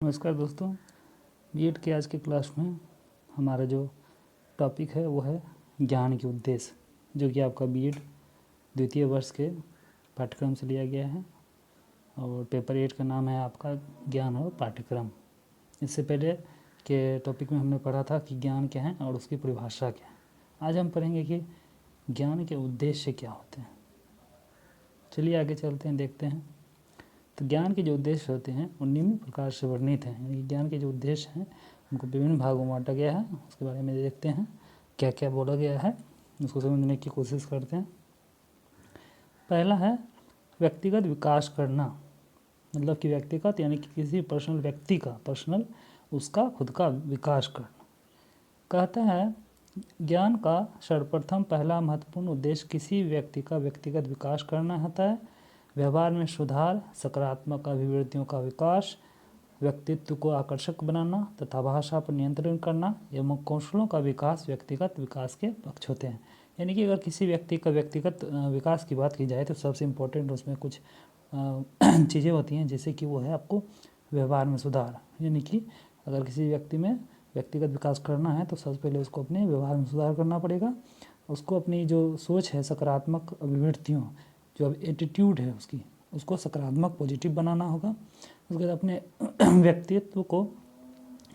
नमस्कार दोस्तों, बीएड के आज के क्लास में हमारा जो टॉपिक है वो है ज्ञान के उद्देश्य, जो कि आपका बीएड द्वितीय वर्ष के पाठ्यक्रम से लिया गया है और पेपर 8 का नाम है आपका ज्ञान और पाठ्यक्रम। इससे पहले के टॉपिक में हमने पढ़ा था कि ज्ञान क्या है और उसकी परिभाषा क्या है। आज हम पढ़ेंगे कि ज्ञान के उद्देश्य क्या होते हैं। चलिए आगे चलते हैं, देखते हैं। तो ज्ञान के जो उद्देश्य होते हैं वो निम्न प्रकार से वर्णित हैं। यानी ज्ञान के जो उद्देश्य हैं उनको विभिन्न भागों में बांटा गया है। उसके बारे में देखते हैं क्या क्या बोला गया है, उसको समझने की कोशिश करते हैं। पहला है व्यक्तिगत विकास करना, मतलब कि व्यक्तिगत यानी कि किसी पर्सनल व्यक्ति का उसका खुद का विकास करना। कहता है ज्ञान का सर्वप्रथम पहला महत्वपूर्ण उद्देश्य किसी व्यक्ति का व्यक्तिगत विकास करना होता है। व्यवहार में सुधार, सकारात्मक अभिवृत्तियों का विकास, व्यक्तित्व को आकर्षक बनाना तथा भाषा पर नियंत्रण करना एवं कौशलों का विकास व्यक्तिगत विकास के पक्ष होते हैं। यानी कि अगर किसी व्यक्ति का व्यक्तिगत विकास की बात की जाए तो सबसे इम्पोर्टेंट उसमें कुछ चीज़ें होती हैं, जैसे कि वो है आपको व्यवहार में सुधार। यानी कि अगर किसी व्यक्ति में व्यक्तिगत विकास करना है तो सबसे पहले उसको अपने व्यवहार में सुधार करना पड़ेगा। उसको अपनी जो सोच है, सकारात्मक अभिवृत्तियों, जो एटीट्यूड है उसको सकारात्मक पॉजिटिव बनाना होगा। उसके बाद अपने व्यक्तित्व को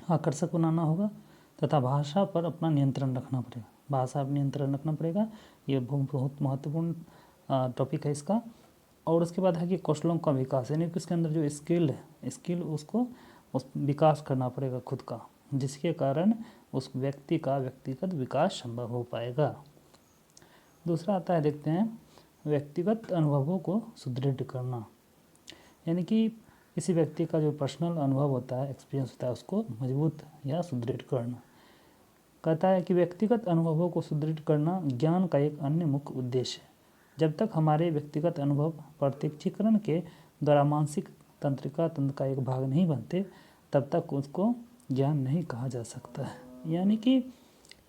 आकर्षक बनाना होगा तथा भाषा पर अपना नियंत्रण रखना पड़ेगा। भाषा पर नियंत्रण रखना पड़ेगा, ये बहुत महत्वपूर्ण टॉपिक है इसका। और उसके बाद है कि कौशलों का विकास, यानी कि उसके अंदर जो स्किल उसको विकास करना पड़ेगा खुद का, जिसके कारण उस व्यक्ति का व्यक्तिगत विकास संभव हो पाएगा। दूसरा आता है, देखते हैं, व्यक्तिगत अनुभवों को सुदृढ़ करना। यानी कि किसी व्यक्ति का जो पर्सनल अनुभव होता है, एक्सपीरियंस होता है, उसको मजबूत या सुदृढ़ करना। कहता है कि व्यक्तिगत अनुभवों को सुदृढ़ करना ज्ञान का एक अन्य मुख्य उद्देश्य है। जब तक हमारे व्यक्तिगत अनुभव प्रत्यक्षीकरण के द्वारा मानसिक तंत्रिका तंत्र का एक भाग नहीं बनते, तब तक उसको ज्ञान नहीं कहा जा सकता है। यानी कि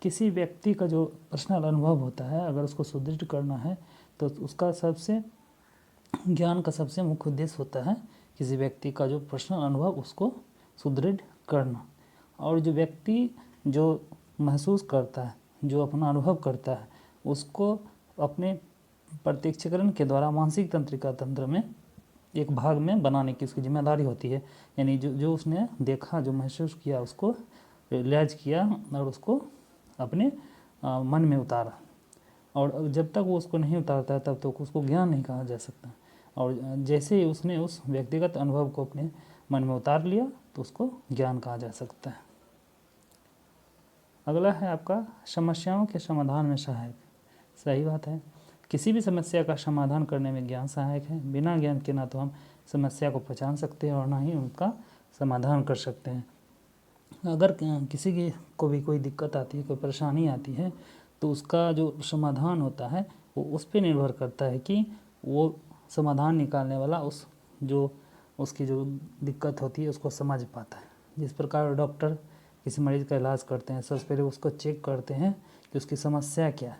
किसी व्यक्ति का जो पर्सनल अनुभव होता है, अगर उसको सुदृढ़ करना है तो उसका ज्ञान का सबसे मुख्य उद्देश्य होता है किसी व्यक्ति का जो पर्सनल अनुभव उसको सुदृढ़ करना। और जो व्यक्ति जो महसूस करता है, जो अपना अनुभव करता है, उसको अपने प्रत्यक्षीकरण के द्वारा मानसिक तंत्रिका तंत्र में एक भाग में बनाने की उसकी जिम्मेदारी होती है। यानी जो उसने देखा, जो महसूस किया, उसको रियलाइज किया और उसको अपने मन में उतारा। और जब तक वो उसको नहीं उतारता है तब तक उसको ज्ञान नहीं कहा जा सकता। और जैसे ही उसने उस व्यक्तिगत अनुभव को अपने मन में उतार लिया तो उसको ज्ञान कहा जा सकता है। अगला है आपका समस्याओं के समाधान में सहायक। सही बात है, किसी भी समस्या का समाधान करने में ज्ञान सहायक है। बिना ज्ञान के ना तो हम समस्या को पहचान सकते हैं और ना ही उनका समाधान कर सकते हैं। अगर किसी को भी कोई दिक्कत आती है, कोई परेशानी आती है, तो उसका जो समाधान होता है वो उस पर निर्भर करता है कि वो समाधान निकालने वाला उसकी जो दिक्कत होती है उसको समझ पाता है। जिस प्रकार डॉक्टर किसी मरीज़ का इलाज करते हैं, सबसे पहले उसको चेक करते हैं कि उसकी समस्या क्या है।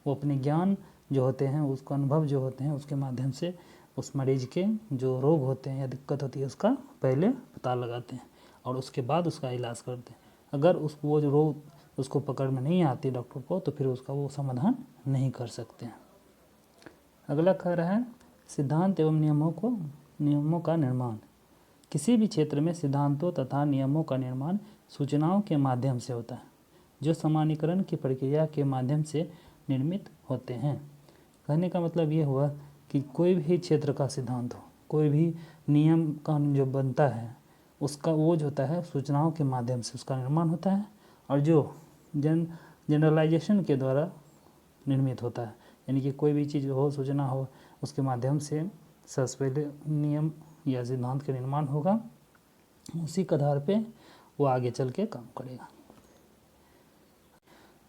वो अपने ज्ञान जो होते हैं, उसको अनुभव जो होते हैं, उसके माध्यम से उस मरीज़ के जो रोग होते हैं या दिक्कत होती है उसका पहले पता लगाते हैं और उसके बाद उसका इलाज करते हैं। अगर वो जो रोग उसको पकड़ में नहीं आती डॉक्टर को, तो फिर उसका वो समाधान नहीं कर सकते हैं। अगला कह रहा है सिद्धांत एवं नियमों का निर्माण। किसी भी क्षेत्र में सिद्धांतों तथा नियमों का निर्माण सूचनाओं के माध्यम से होता है, जो सामान्यीकरण की प्रक्रिया के माध्यम से निर्मित होते हैं। कहने का मतलब ये हुआ कि कोई भी क्षेत्र का सिद्धांत हो, कोई भी नियम कानून जो बनता है, उसका वो जो होता है सूचनाओं के माध्यम से उसका निर्माण होता है और जो जनरलाइजेशन के द्वारा निर्मित होता है। यानी कि कोई भी चीज़ हो, सूचना हो, उसके माध्यम से सबसे पहले नियम या सिद्धांत का निर्माण होगा, उसी के आधार पे वो आगे चल के काम करेगा।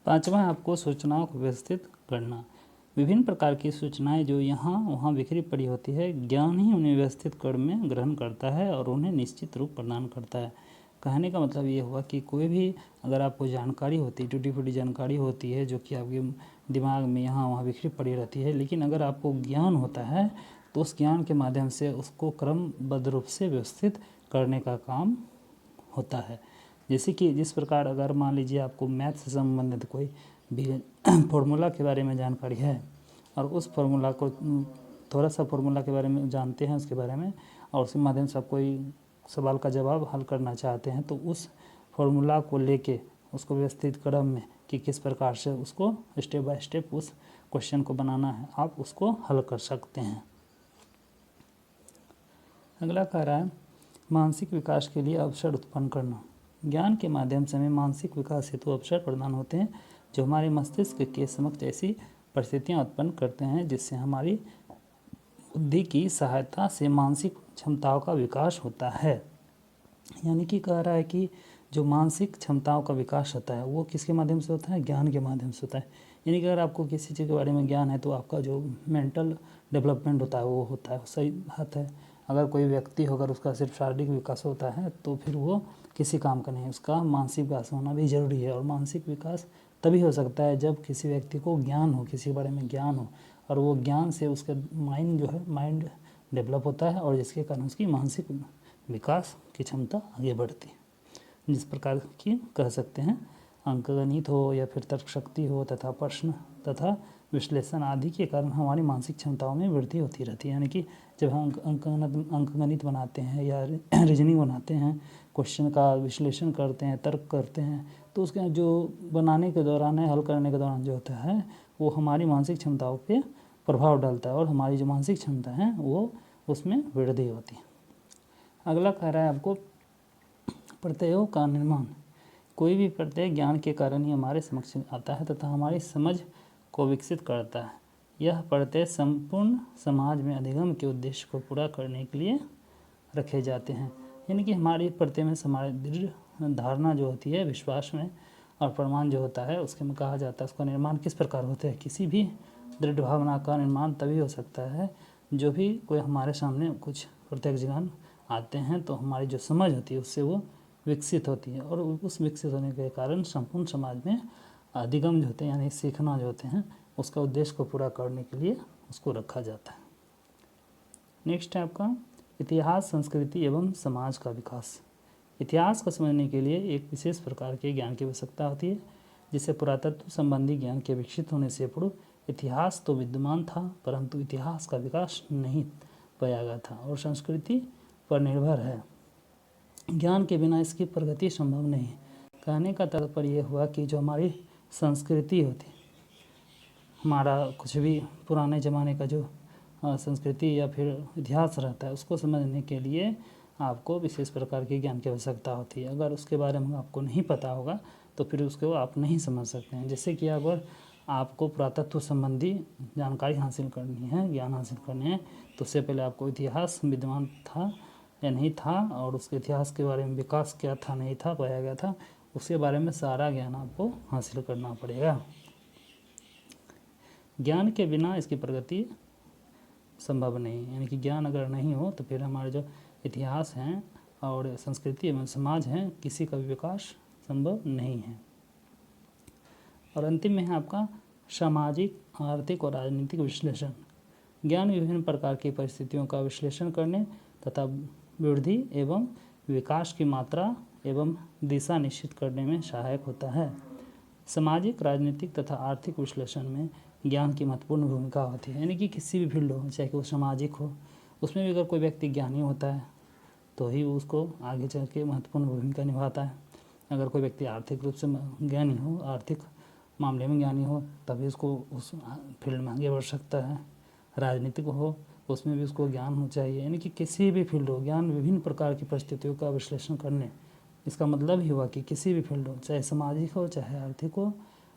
पांचवा आपको सूचनाओं को व्यवस्थित करना। विभिन्न प्रकार की सूचनाएं जो यहाँ वहाँ बिखरी पड़ी होती है, ज्ञान ही उन्हें व्यवस्थित कर में ग्रहण करता है और उन्हें निश्चित रूप प्रदान करता है। कहने का मतलब ये हुआ कि कोई भी अगर आपको जानकारी होती है, टूटी फूटी जानकारी होती है जो कि आपके दिमाग में यहाँ वहाँ बिखरी पड़ी रहती है, लेकिन अगर आपको ज्ञान होता है तो उस ज्ञान के माध्यम से उसको क्रमबद्ध रूप से व्यवस्थित करने का काम होता है। जैसे कि जिस प्रकार अगर मान लीजिए आपको मैथ से संबंधित कोई भी फॉर्मूला के बारे में जानकारी है और उस फॉर्मूला को थोड़ा सा फॉर्मूला के बारे में जानते हैं उसके बारे में, और उसके माध्यम से आप कोई सवाल का जवाब हल करना चाहते हैं, तो उस फॉर्मूला को लेके उसको व्यवस्थित क्रम में कि किस प्रकार से उसको स्टेप बाय स्टेप उस क्वेश्चन को बनाना है, आप उसको हल कर सकते हैं। अगला कह रहा है मानसिक विकास के लिए अवसर उत्पन्न करना। ज्ञान के माध्यम से हमें मानसिक विकास हेतु अवसर प्रदान होते हैं जो हमारे मस्तिष्क के समक्ष ऐसी परिस्थितियाँ उत्पन्न करते हैं जिससे हमारी बुद्धि की सहायता से मानसिक क्षमताओं का विकास होता है। यानी कि कह रहा है कि जो मानसिक क्षमताओं का विकास होता है वो किसके माध्यम से होता है? ज्ञान के माध्यम से होता है। यानी कि अगर आपको किसी चीज़ के बारे में ज्ञान है तो आपका जो मेंटल डेवलपमेंट होता है वो होता है, सही बात है। अगर कोई व्यक्ति होकर उसका सिर्फ शारीरिक विकास होता है तो फिर वो किसी काम का नहीं है, उसका मानसिक विकास होना भी ज़रूरी है। और मानसिक विकास तभी हो सकता है जब किसी व्यक्ति को ज्ञान हो, किसी के बारे में ज्ञान हो, और वो ज्ञान से उसका माइंड डेवलप होता है और जिसके कारण उसकी मानसिक विकास की क्षमता आगे बढ़ती है। जिस प्रकार की कह सकते हैं अंकगणित हो या फिर तर्क शक्ति हो तथा प्रश्न तथा विश्लेषण आदि के कारण हमारी मानसिक क्षमताओं में वृद्धि होती रहती है। यानी कि जब हम अंकगणित बनाते हैं या रीजनिंग बनाते हैं, क्वेश्चन का विश्लेषण करते हैं, तर्क करते हैं, तो उसके जो बनाने के दौरान है, हल करने के दौरान जो होता है वो हमारी मानसिक क्षमताओं पे प्रभाव डालता है और हमारी जो मानसिक क्षमता है वो उसमें वृद्धि होती है। अगला कह रहा है आपको प्रत्ययों का निर्माण। कोई भी प्रत्यय ज्ञान के कारण ही हमारे समक्ष आता है तथा हमारी समझ को विकसित करता है। यह प्रत्यय संपूर्ण समाज में अधिगम के उद्देश्य को पूरा करने के लिए रखे जाते हैं। यानी कि हमारी प्रत्यय में हमारी दृढ़ धारणा जो होती है, विश्वास में और प्रमाण जो होता है उसके में कहा जाता है उसका निर्माण किस प्रकार होता है। किसी भी दृढ़ भावना का निर्माण तभी हो सकता है जो भी कोई हमारे सामने कुछ प्रत्यक्ष ज्ञान आते हैं तो हमारी जो समझ होती है उससे वो विकसित होती है, और उस विकसित होने के कारण संपूर्ण समाज में अधिगम जो होते हैं यानी सीखना जो होते हैं उसका उद्देश्य को पूरा करने के लिए उसको रखा जाता है। नेक्स्ट है आपका इतिहास, संस्कृति एवं समाज का विकास। इतिहास को समझने के लिए एक विशेष प्रकार के ज्ञान की आवश्यकता होती है जिसे पुरातत्व संबंधी ज्ञान के विकसित होने से पूर्व इतिहास तो विद्यमान था परंतु इतिहास का विकास नहीं पाया गया था और संस्कृति पर निर्भर है। ज्ञान के बिना इसकी प्रगति संभव नहीं है। कहने का तात्पर्य यह हुआ कि जो हमारी संस्कृति होती है, हमारा कुछ भी पुराने ज़माने का जो संस्कृति या फिर इतिहास रहता है उसको समझने के लिए आपको विशेष प्रकार के ज्ञान की आवश्यकता होती है। अगर उसके बारे में आपको नहीं पता होगा तो फिर उसको आप नहीं समझ सकते हैं। जैसे कि अगर आपको पुरातत्व संबंधी जानकारी हासिल करनी है, ज्ञान हासिल करनी है, तो उससे पहले आपको इतिहास विद्यमान था या नहीं था और उसके इतिहास के बारे में विकास क्या था नहीं था पाया गया था, उसके बारे में सारा ज्ञान आपको हासिल करना पड़ेगा। ज्ञान के बिना इसकी प्रगति संभव नहीं है। यानी कि ज्ञान अगर नहीं हो तो फिर हमारे जो इतिहास हैं और संस्कृति एवं समाज हैं किसी का भी विकास संभव नहीं है। और अंतिम में है आपका सामाजिक, आर्थिक और राजनीतिक विश्लेषण। ज्ञान विभिन्न प्रकार की परिस्थितियों का विश्लेषण करने तथा वृद्धि एवं विकास की मात्रा एवं दिशा निश्चित करने में सहायक होता है। सामाजिक, राजनीतिक तथा आर्थिक विश्लेषण में ज्ञान की महत्वपूर्ण भूमिका होती है। यानी कि किसी भी फील्ड हो, चाहे वो सामाजिक हो, उसमें भी अगर कोई व्यक्ति ज्ञानी होता है तो ही उसको आगे चल के महत्वपूर्ण भूमिका निभाता है। अगर कोई व्यक्ति आर्थिक रूप से ज्ञानी हो, आर्थिक मामले में ज्ञानी हो, तभी उसको उस फील्ड में आगे बढ़ सकता है। राजनीतिक हो उसमें भी उसको ज्ञान हो चाहिए। यानी कि किसी भी फील्ड हो, ज्ञान विभिन्न प्रकार की परिस्थितियों का विश्लेषण करने, इसका मतलब ही हुआ कि किसी भी फील्ड हो, चाहे सामाजिक हो, चाहे आर्थिक हो,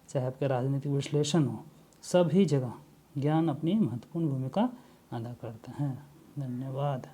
चाहे आपके राजनीतिक विश्लेषण हो, सभी जगह ज्ञान अपनी महत्वपूर्ण भूमिका अदा करते हैं। धन्यवाद।